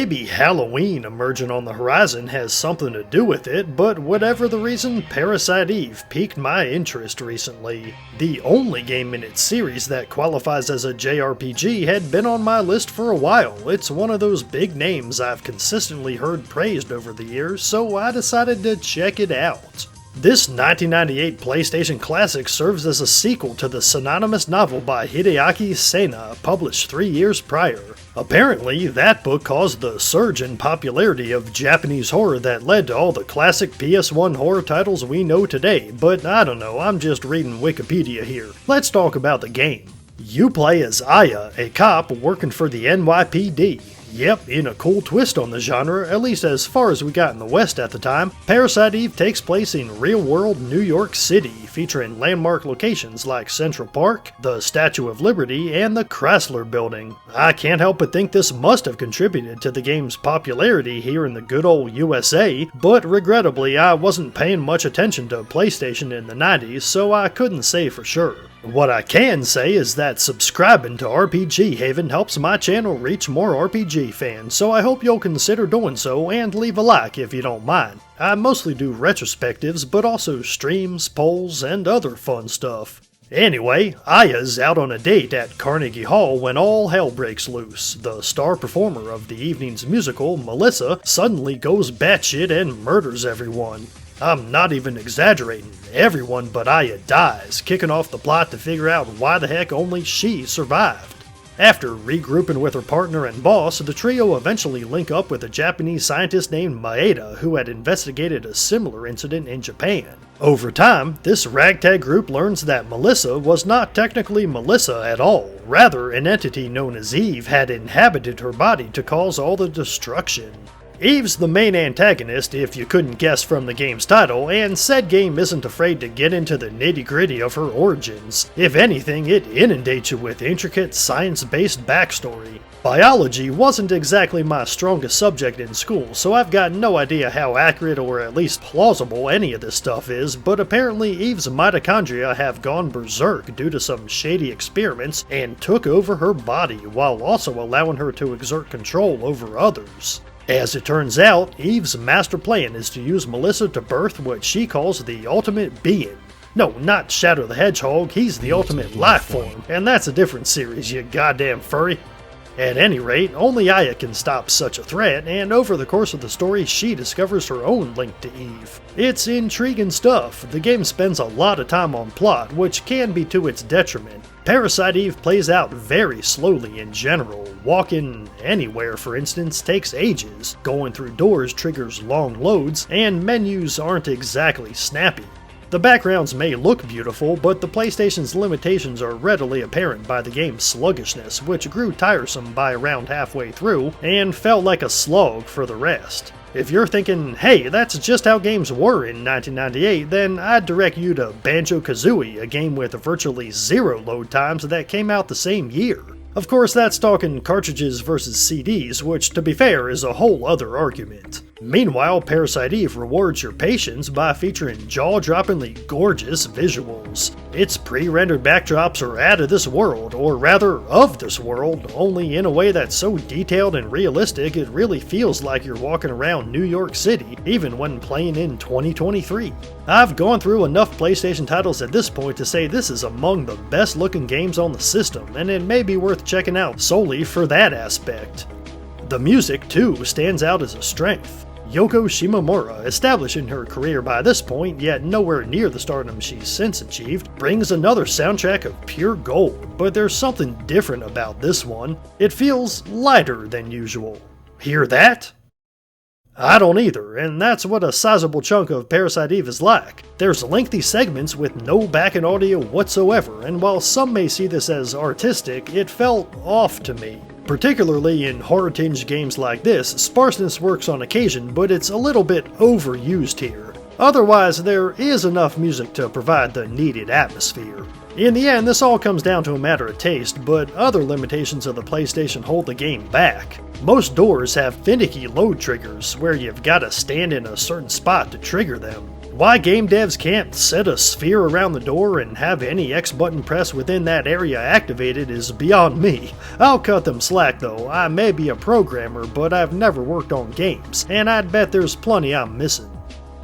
Maybe Halloween emerging on the horizon has something to do with it, but whatever the reason, Parasite Eve piqued my interest recently. The only game in its series that qualifies as a JRPG had been on my list for a while. It's one of those big names I've consistently heard praised over the years, so I decided to check it out. This 1998 PlayStation classic serves as a sequel to the synonymous novel by Hideaki Sena, published 3 years prior. Apparently, that book caused the surge in popularity of Japanese horror that led to all the classic PS1 horror titles we know today, but I don't know, I'm just reading Wikipedia here. Let's talk about the game. You play as Aya, a cop working for the NYPD. Yep, in a cool twist on the genre, at least as far as we got in the West at the time, Parasite Eve takes place in real-world New York City, featuring landmark locations like Central Park, the Statue of Liberty, and the Chrysler Building. I can't help but think this must have contributed to the game's popularity here in the good old USA, but regrettably I wasn't paying much attention to PlayStation in the 90s, so I couldn't say for sure. What I can say is that subscribing to RPG Haven helps my channel reach more RPG fans, so I hope you'll consider doing so and leave a like if you don't mind. I mostly do retrospectives, but also streams, polls, and other fun stuff. Anyway, Aya's out on a date at Carnegie Hall when all hell breaks loose. The star performer of the evening's musical, Melissa, suddenly goes batshit and murders everyone. I'm not even exaggerating, everyone but Aya dies, kicking off the plot to figure out why the heck only she survived. After regrouping with her partner and boss, the trio eventually link up with a Japanese scientist named Maeda who had investigated a similar incident in Japan. Over time, this ragtag group learns that Melissa was not technically Melissa at all, rather an entity known as Eve had inhabited her body to cause all the destruction. Eve's the main antagonist, if you couldn't guess from the game's title, and said game isn't afraid to get into the nitty-gritty of her origins. If anything, it inundates you with intricate, science-based backstory. Biology wasn't exactly my strongest subject in school, so I've got no idea how accurate or at least plausible any of this stuff is, but apparently Eve's mitochondria have gone berserk due to some shady experiments and took over her body, while also allowing her to exert control over others. As it turns out, Eve's master plan is to use Melissa to birth what she calls the ultimate being. No, not Shadow the Hedgehog, he's the ultimate life form, and that's a different series, you goddamn furry. At any rate, only Aya can stop such a threat, and over the course of the story she discovers her own link to Eve. It's intriguing stuff. The game spends a lot of time on plot, which can be to its detriment. Parasite Eve plays out very slowly in general. Walking anywhere, for instance, takes ages, going through doors triggers long loads, and menus aren't exactly snappy. The backgrounds may look beautiful, but the PlayStation's limitations are readily apparent by the game's sluggishness, which grew tiresome by around halfway through, and felt like a slog for the rest. If you're thinking, hey, that's just how games were in 1998, then I'd direct you to Banjo-Kazooie, a game with virtually zero load times that came out the same year. Of course, that's talking cartridges versus CDs, which, to be fair, is a whole other argument. Meanwhile, Parasite Eve rewards your patience by featuring jaw-droppingly gorgeous visuals. Its pre-rendered backdrops are out of this world, or rather, of this world, only in a way that's so detailed and realistic it really feels like you're walking around New York City, even when playing in 2023. I've gone through enough PlayStation titles at this point to say this is among the best looking games on the system, and it may be worth checking out solely for that aspect. The music, too, stands out as a strength. Yoko Shimomura, establishing her career by this point, yet nowhere near the stardom she's since achieved, brings another soundtrack of pure gold, but there's something different about this one. It feels lighter than usual. Hear that? I don't either, and that's what a sizable chunk of Parasite Eve is like. There's lengthy segments with no backing audio whatsoever, and while some may see this as artistic, it felt off to me. Particularly in horror-tinged games like this, sparseness works on occasion, but it's a little bit overused here. Otherwise, there is enough music to provide the needed atmosphere. In the end, this all comes down to a matter of taste, but other limitations of the PlayStation hold the game back. Most doors have finicky load triggers, where you've gotta stand in a certain spot to trigger them. Why game devs can't set a sphere around the door and have any X button press within that area activated is beyond me. I'll cut them slack though. I may be a programmer, but I've never worked on games, and I'd bet there's plenty I'm missing.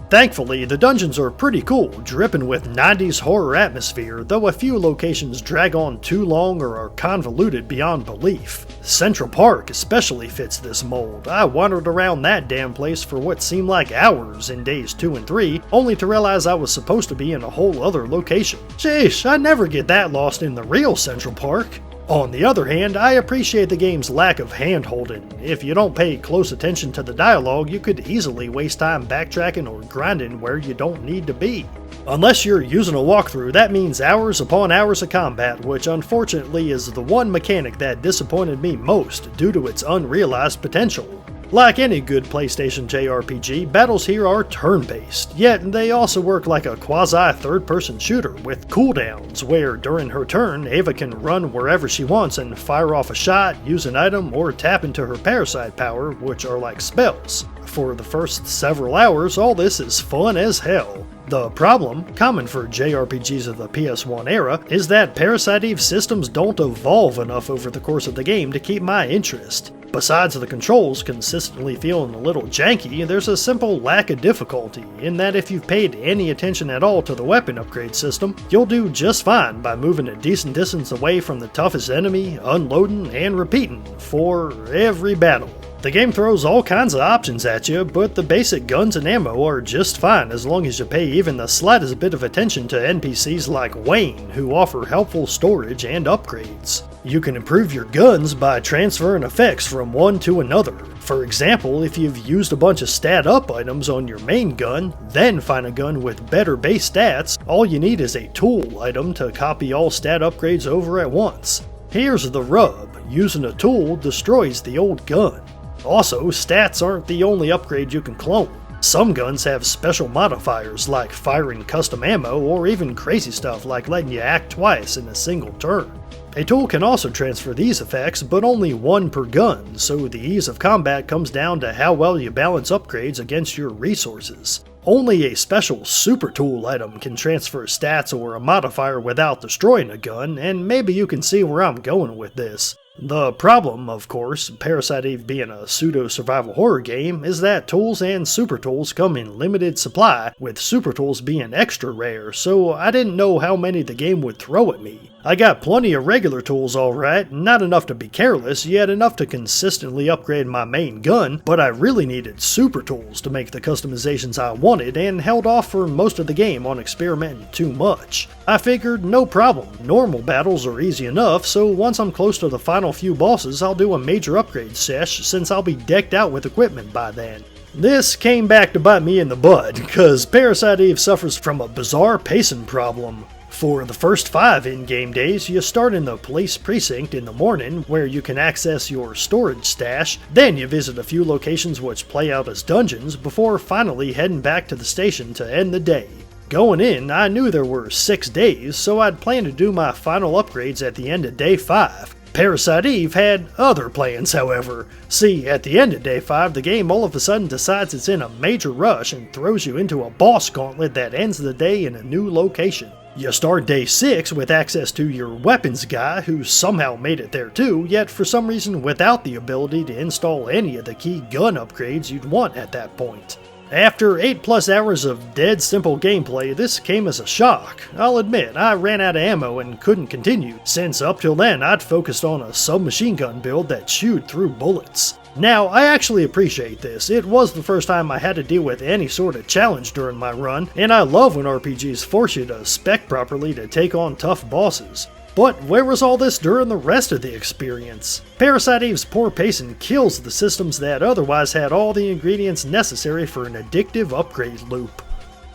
Thankfully, the dungeons are pretty cool, dripping with 90s horror atmosphere, though a few locations drag on too long or are convoluted beyond belief. Central Park especially fits this mold. I wandered around that damn place for what seemed like hours in days 2 and 3, only to realize I was supposed to be in a whole other location. Sheesh, I never get that lost in the real Central Park. On the other hand, I appreciate the game's lack of hand-holding. If you don't pay close attention to the dialogue, you could easily waste time backtracking or grinding where you don't need to be. Unless you're using a walkthrough, that means hours upon hours of combat, which unfortunately is the one mechanic that disappointed me most due to its unrealized potential. Like any good PlayStation JRPG, battles here are turn-based, yet they also work like a quasi-third-person shooter with cooldowns, where during her turn, Ava can run wherever she wants and fire off a shot, use an item, or tap into her parasite power, which are like spells. For the first several hours, all this is fun as hell. The problem, common for JRPGs of the PS1 era, is that Parasite Eve systems don't evolve enough over the course of the game to keep my interest. Besides the controls consistently feeling a little janky, there's a simple lack of difficulty, in that if you've paid any attention at all to the weapon upgrade system, you'll do just fine by moving a decent distance away from the toughest enemy, unloading, and repeating for every battle. The game throws all kinds of options at you, but the basic guns and ammo are just fine as long as you pay even the slightest bit of attention to NPCs like Wayne, who offer helpful storage and upgrades. You can improve your guns by transferring effects from one to another. For example, if you've used a bunch of stat up items on your main gun, then find a gun with better base stats, all you need is a tool item to copy all stat upgrades over at once. Here's the rub, using a tool destroys the old gun. Also, stats aren't the only upgrade you can clone. Some guns have special modifiers like firing custom ammo or even crazy stuff like letting you act twice in a single turn. A tool can also transfer these effects, but only one per gun, so the ease of combat comes down to how well you balance upgrades against your resources. Only a special super tool item can transfer stats or a modifier without destroying a gun, and maybe you can see where I'm going with this. The problem, of course, Parasite Eve being a pseudo-survival horror game, is that tools and super tools come in limited supply, with super tools being extra rare, so I didn't know how many the game would throw at me. I got plenty of regular tools alright, not enough to be careless, yet enough to consistently upgrade my main gun, but I really needed super tools to make the customizations I wanted and held off for most of the game on experimenting too much. I figured no problem, normal battles are easy enough, so once I'm close to the final few bosses I'll do a major upgrade sesh since I'll be decked out with equipment by then. This came back to bite me in the butt, cause Parasite Eve suffers from a bizarre pacing problem. For the first 5 in-game days, you start in the police precinct in the morning, where you can access your storage stash, then you visit a few locations which play out as dungeons, before finally heading back to the station to end the day. Going in, I knew there were 6 days, so I'd planned to do my final upgrades at the end of day 5. Parasite Eve had other plans, however. See, at the end of day 5, the game all of a sudden decides it's in a major rush and throws you into a boss gauntlet that ends the day in a new location. You start day 6 with access to your weapons guy, who somehow made it there too, yet for some reason without the ability to install any of the key gun upgrades you'd want at that point. After 8+ hours of dead simple gameplay, this came as a shock. I'll admit, I ran out of ammo and couldn't continue, since up till then I'd focused on a submachine gun build that chewed through bullets. Now, I actually appreciate this. It was the first time I had to deal with any sort of challenge during my run, and I love when RPGs force you to spec properly to take on tough bosses. But where was all this during the rest of the experience? Parasite Eve's poor pacing kills the systems that otherwise had all the ingredients necessary for an addictive upgrade loop.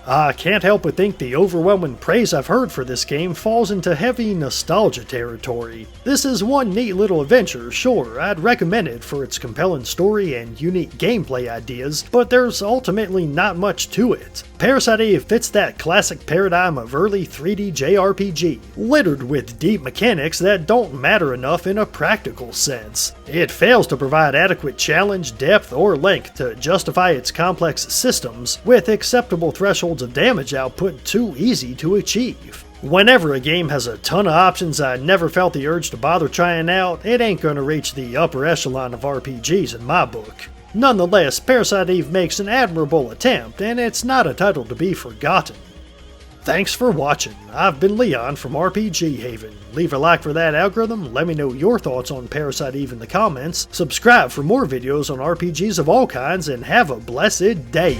I can't help but think the overwhelming praise I've heard for this game falls into heavy nostalgia territory. This is one neat little adventure, sure, I'd recommend it for its compelling story and unique gameplay ideas, but there's ultimately not much to it. Parasite Eve fits that classic paradigm of early 3D JRPG, littered with deep mechanics that don't matter enough in a practical sense. It fails to provide adequate challenge, depth, or length to justify its complex systems, with acceptable thresholds levels of damage output too easy to achieve. Whenever a game has a ton of options I never felt the urge to bother trying out, it ain't gonna reach the upper echelon of RPGs in my book. Nonetheless, Parasite Eve makes an admirable attempt, and it's not a title to be forgotten. Thanks for watching. I've been Leon from RPG Haven. Leave a like for that algorithm, let me know your thoughts on Parasite Eve in the comments, subscribe for more videos on RPGs of all kinds, and have a blessed day!